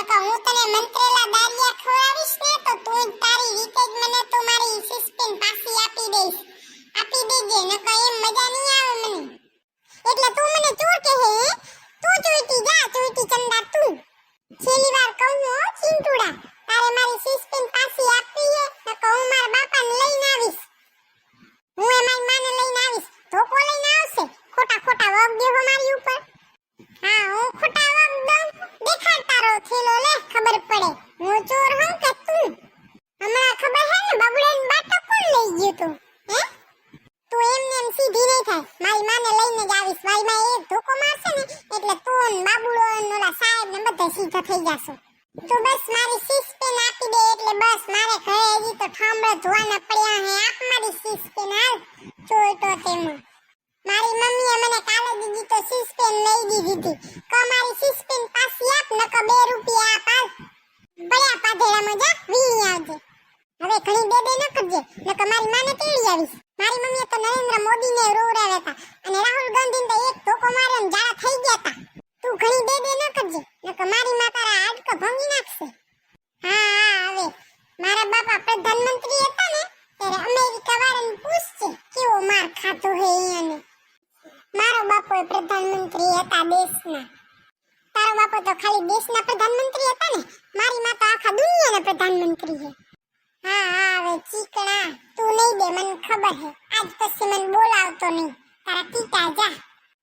નકર હું તને મંત્રેલા દારિયા ખવડાવીશ ને તો તું તારી રીતે જ મને તો મારી સિસ્પેન પાછી આપી દઈશ. આપી દેજે નકર એમ મજા નહીં આવે મને. એટલે તું મને ચોર કહે હે? તું ચોઈતી જા, ચોઈતી ચંદા તું. છેલ્લી વાર કહું હો ચિંટુડા, તારે મારી સિસ્પેન પાછી આપવી હે નકર હું મારા બાપાને લઈને આવીશ. હું એ મારી માને લઈને આવીશ. ધોકો લઈને આવશે. ખોટા ખોટા વગ દેહો મારી ઉપર. હા હું ખોટા વગ દઉં. દેખાડ તારો થેલો લે, ખબર પડે હું ચોર હું કે તું. હમણાં ખબર હે ને બબુડાને બાટો કોણ લઈ ગયું તું? હે તું એમને એમ સીધી નહીં થાય. મારી માને લઈને જ આવીશ. મારી માં એક ધોકો મારશે ને એટલે તું ને બાબુડો ને ઓલા સાહેબ ને બધા સીધા થઈ જાશો. તું બસ મારી સિસ્પેન આપી દે એટલે બસ. મારે ઘરે હજી તો ઠામડો ધોવાના પડ્યા હે. આપ મારી સિસ્પેન હાલ. ચોઈટો તેમાં મારી મમ્મીએ મને કાલે દીધી તો સિસ્પેન લઈ દીધી હતી. ક મારી સિસ્પેન પાછી આપ નકર 2 રૂપિયા આપ હાલ. પડ્યા પાધેડામાં જા વીણી આવજે. હવે ઘણી દે ન કરજે નકર મારી માને તેડી આવીશ. મારી મમ્મીએ તો નરેન્દ્ર મોદીને રોવરાવ્યા હતા અને રાહુલ ગાંધીને તો એક ધોકો માર્યો ને જાડા થઈ ગયા હતા. તું ઘણી દે ન કરજે નકર મારી માં તારા હાડકા ભાંગી નાખશે. હા હવે મારા બાપા પ્રધાનમંત્રી હતા ને ત્યારે અમેરિકા વાળાને પૂછજે કેવો માર ખાતો હે એને. મારો બાપો પ્રધાનમંત્રી હતા દેશના. તારો બાપો તો ખાલી દેશના પ્રધાનમંત્રી હતા ને. મારી માં તો આખા દુનિયાના પ્રધાનમંત્રી છે. હા હવે ચીકણા તું નહીં દે મને ખબર હે. આજ પછી મને બોલાવતો નહીં. તારા કીટા જા.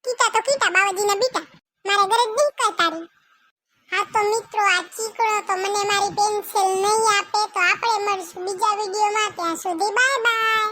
કીટા તો કીટા બાવાજીના બીટા. મારે ગરજ નહીં કર તારી. હા તો મિત્રો આ ચીકણો તો મને મારી પેન્સિલ નહીં આપે તો આપણે મળશું બીજા વિડીયોમાં. ત્યાં સુધી બાય બાય.